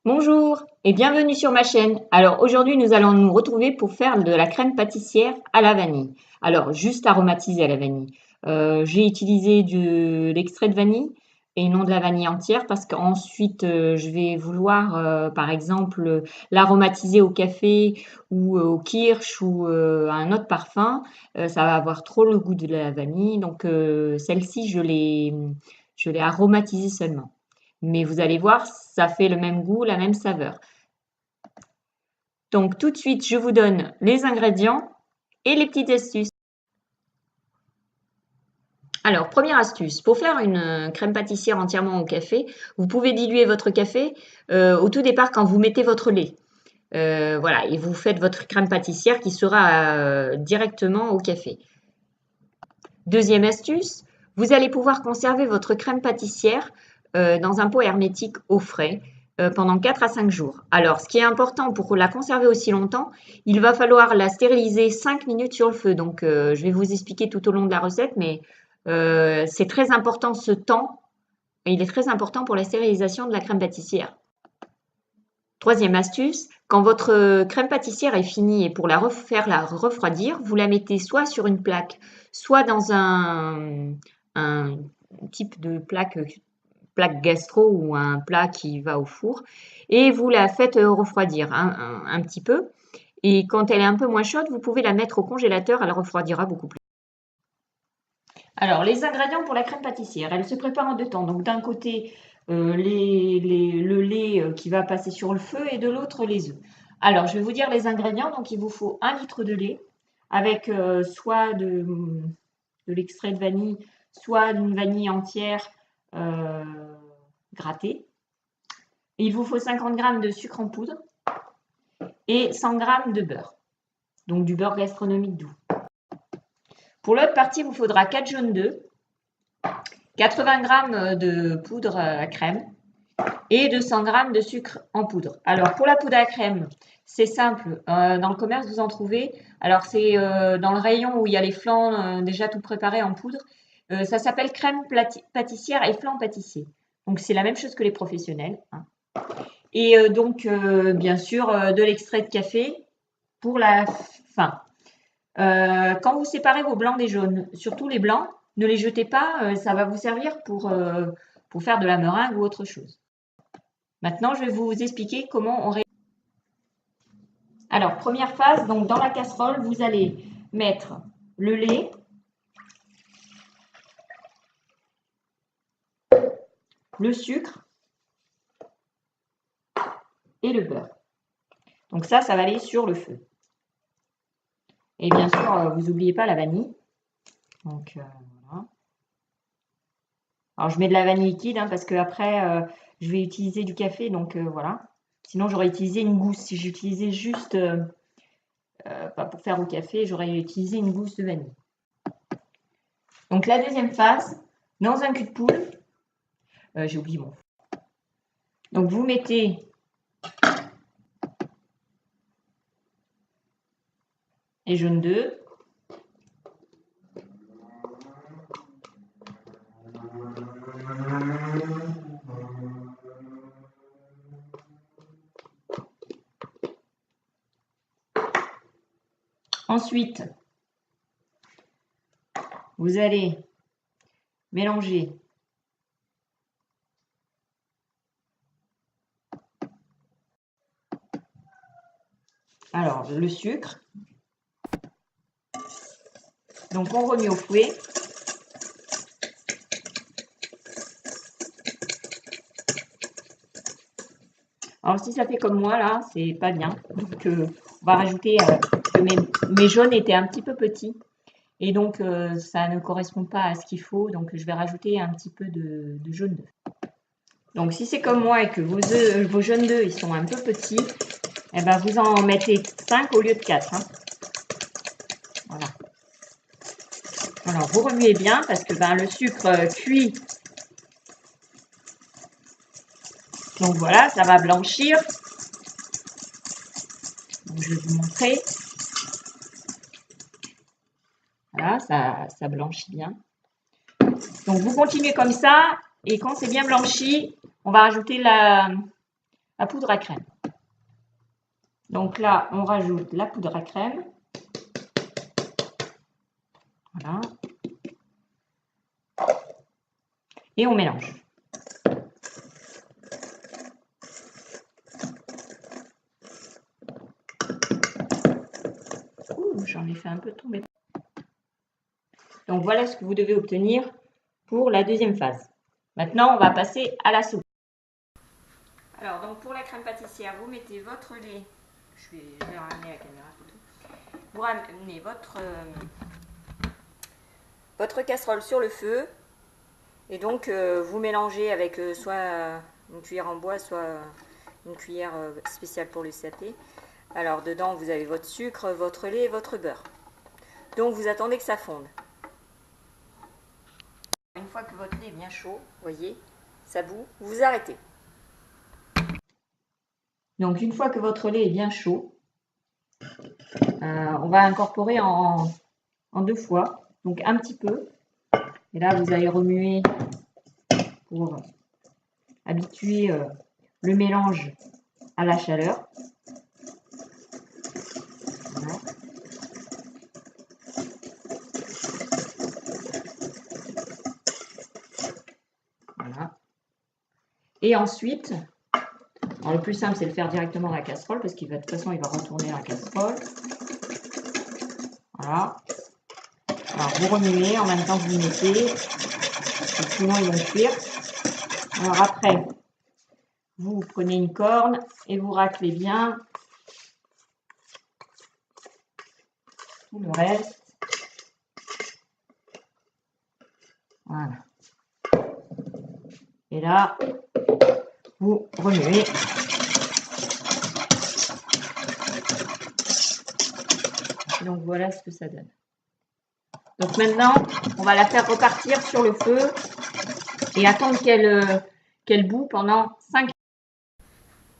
Bonjour et bienvenue sur ma chaîne. Alors aujourd'hui nous allons nous retrouver pour faire de la crème pâtissière à la vanille. Alors juste aromatisée à la vanille. J'ai utilisé de l'extrait de vanille et non de la vanille entière parce qu'ensuite je vais vouloir par exemple l'aromatiser au café ou au kirsch ou à un autre parfum. Ça va avoir trop le goût de la vanille donc celle-ci je l'ai aromatisée seulement. Mais vous allez voir, ça fait le même goût, la même saveur. Donc tout de suite, je vous donne les ingrédients et les petites astuces. Alors, première astuce, pour faire une crème pâtissière entièrement au café, vous pouvez diluer votre café au tout départ quand vous mettez votre lait. Voilà, et vous faites votre crème pâtissière qui sera directement au café. Deuxième astuce, vous allez pouvoir conserver votre crème pâtissière dans un pot hermétique au frais pendant 4 à 5 jours. Alors, ce qui est important pour la conserver aussi longtemps, il va falloir la stériliser 5 minutes sur le feu. Donc, je vais vous expliquer tout au long de la recette, mais c'est très important ce temps. Et il est très important pour la stérilisation de la crème pâtissière. Troisième astuce, quand votre crème pâtissière est finie et pour la refroidir, vous la mettez soit sur une plaque, soit dans un type de plaque gastro ou un plat qui va au four et vous la faites refroidir un petit peu. Et quand elle est un peu moins chaude, vous pouvez la mettre au congélateur, elle refroidira beaucoup plus. Alors, les ingrédients pour la crème pâtissière, elle se prépare en deux temps. Donc, d'un côté, le lait qui va passer sur le feu et de l'autre, les œufs. Alors, je vais vous dire les ingrédients. Donc, il vous faut 1 litre de lait avec soit de l'extrait de vanille, soit d'une vanille entière grattée. Il vous faut 50 g de sucre en poudre et 100 g de beurre. Donc, du beurre gastronomique doux. Pour l'autre partie, il vous faudra 4 jaunes d'œufs, 80 g de poudre à crème et 200 g de sucre en poudre. Alors, pour la poudre à crème, c'est simple. Dans le commerce, vous en trouvez. Alors, c'est dans le rayon où il y a les flancs déjà tout préparés en poudre. Ça s'appelle crème pâtissière et flan pâtissier. Donc, c'est la même chose que les professionnels. Hein. Et donc, bien sûr, de l'extrait de café pour la fin. Quand vous séparez vos blancs des jaunes, surtout les blancs, ne les jetez pas, ça va vous servir pour faire de la meringue ou autre chose. Maintenant, je vais vous expliquer comment on réalise. Alors, première phase, donc dans la casserole, vous allez mettre le lait, le sucre et le beurre. Donc ça va aller sur le feu. Et bien sûr, vous n'oubliez pas la vanille. Donc, voilà. Alors, je mets de la vanille liquide parce que après, je vais utiliser du café. Donc, voilà. Sinon, j'aurais utilisé une gousse. Si j'utilisais juste, pas pour faire au café, j'aurais utilisé une gousse de vanille. Donc, la deuxième phase, dans un cul de poule, j'ai oublié mon. Donc, vous mettez les jaunes d'œufs. Ensuite, vous allez mélanger alors le sucre. Donc on remet au fouet. Alors si ça fait comme moi là, c'est pas bien. Donc on va rajouter que mes jaunes étaient un petit peu petits et donc ça ne correspond pas à ce qu'il faut. Donc je vais rajouter un petit peu de jaune d'œuf. Donc si c'est comme moi et que vos jaunes d'œufs ils sont un peu petits, eh ben, vous en mettez 5 au lieu de 4. Hein. Voilà. Alors vous remuez bien parce que le sucre cuit. Donc voilà, ça va blanchir. Donc, je vais vous montrer. Voilà, ça blanchit bien. Donc vous continuez comme ça et quand c'est bien blanchi, on va rajouter la poudre à crème. Donc là, on rajoute la poudre à crème. Voilà. Et on mélange. J'en ai fait un peu tomber. Donc voilà ce que vous devez obtenir pour la deuxième phase. Maintenant, on va passer à la soupe. Alors, donc pour la crème pâtissière, vous mettez votre lait. Je vais ramener la caméra plutôt. Vous ramenez votre casserole sur le feu. Et donc, vous mélangez avec soit une cuillère en bois, soit une cuillère spéciale pour le saté. Alors, dedans, vous avez votre sucre, votre lait et votre beurre. Donc, vous attendez que ça fonde. Une fois que votre lait est bien chaud, voyez, ça bout, vous arrêtez. Donc, une fois que votre lait est bien chaud, on va incorporer en 2 fois. Donc, un petit peu. Et là, vous allez remuer pour habituer le mélange à la chaleur. Voilà. Voilà. Et ensuite, alors le plus simple, c'est de le faire directement dans la casserole parce qu'il va de toute façon, il va retourner dans la casserole. Voilà. Alors, vous remuez en même temps que vous mettez, sinon ils vont cuire. Alors après, vous prenez une corne et vous raclez bien tout le reste. Voilà. Et là, vous remuez. Donc voilà ce que ça donne. Donc maintenant, on va la faire repartir sur le feu et attendre qu'elle bout pendant 5 minutes.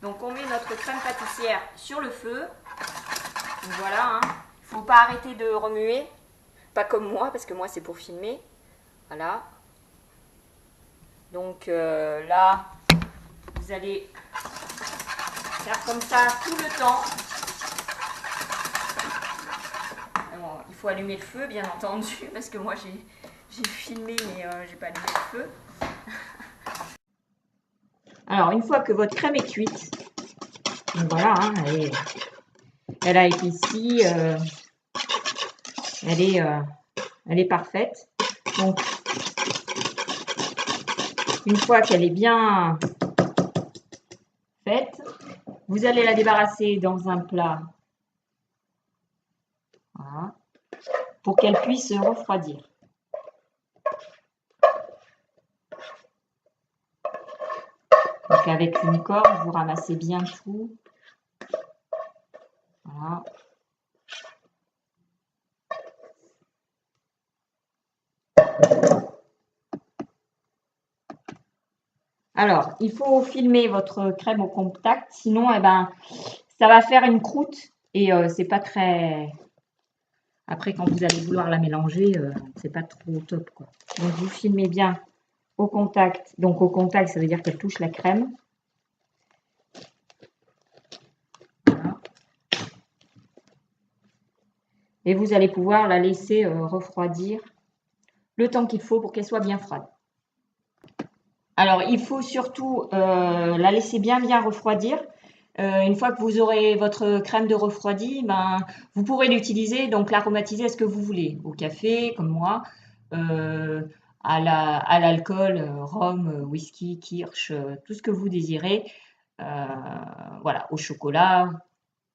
Donc on met notre crème pâtissière sur le feu. Donc voilà, il ne faut pas arrêter de remuer. Pas comme moi, parce que moi c'est pour filmer. Voilà. Donc là, vous allez faire comme ça tout le temps. Alors, il faut allumer le feu, bien entendu, parce que moi j'ai filmé, mais j'ai pas allumé le feu. Alors, une fois que votre crème est cuite, donc voilà, elle a été ici, elle est parfaite. Donc, une fois qu'elle est bien faite, vous allez la débarrasser dans un plat, voilà, pour qu'elle puisse refroidir. Donc avec une corde, vous ramassez bien tout. Voilà. Alors, il faut filmer votre crème au contact, sinon, eh ben, ça va faire une croûte et c'est pas très. Après, quand vous allez vouloir la mélanger, c'est pas trop top, quoi. Donc, vous filmez bien au contact. Donc, au contact, ça veut dire qu'elle touche la crème. Voilà. Et vous allez pouvoir la laisser refroidir le temps qu'il faut pour qu'elle soit bien froide. Alors, il faut surtout la laisser bien refroidir. Une fois que vous aurez votre crème de refroidi, ben, vous pourrez l'utiliser, donc l'aromatiser à ce que vous voulez. Au café, comme moi, à l'alcool, rhum, whisky, kirsch, tout ce que vous désirez. Voilà, au chocolat,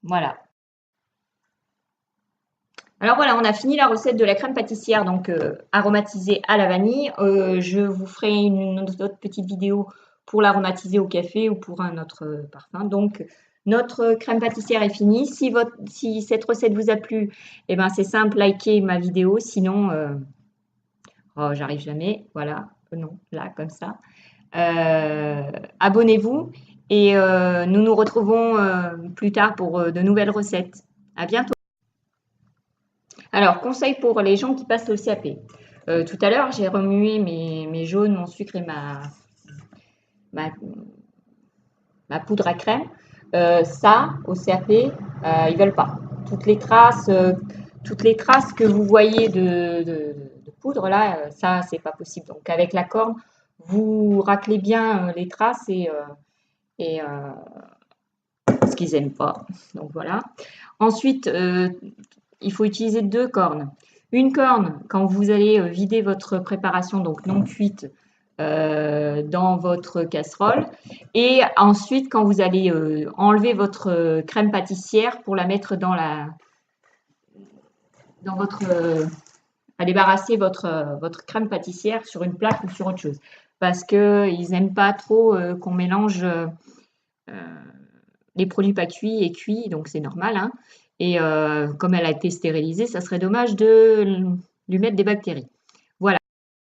voilà. Alors voilà, on a fini la recette de la crème pâtissière, donc aromatisée à la vanille. Je vous ferai une autre petite vidéo pour l'aromatiser au café ou pour un autre parfum. Donc notre crème pâtissière est finie. Si cette recette vous a plu, eh ben, c'est simple, likez ma vidéo. Sinon, oh, j'arrive jamais. Voilà, non, là, comme ça. Abonnez-vous et nous nous retrouvons plus tard pour de nouvelles recettes. À bientôt. Alors, conseil pour les gens qui passent au CAP. Tout à l'heure, j'ai remué mes jaunes, mon sucre et ma poudre à crème, ça, au CAP, ils veulent pas. Toutes les traces que vous voyez de poudre, là, ça, c'est pas possible. Donc, avec la corne, vous raclez bien les traces et ce qu'ils n'aiment pas. Donc, voilà. Ensuite, il faut utiliser 2 cornes. Une corne, quand vous allez vider votre préparation, donc non cuite, dans votre casserole. Et ensuite, quand vous allez enlever votre crème pâtissière pour la mettre dans votre, à débarrasser votre crème pâtissière sur une plaque ou sur autre chose. Parce qu'ils n'aiment pas trop qu'on mélange les produits pas cuits et cuits, donc c'est normal, hein. Et comme elle a été stérilisée, ça serait dommage de lui mettre des bactéries.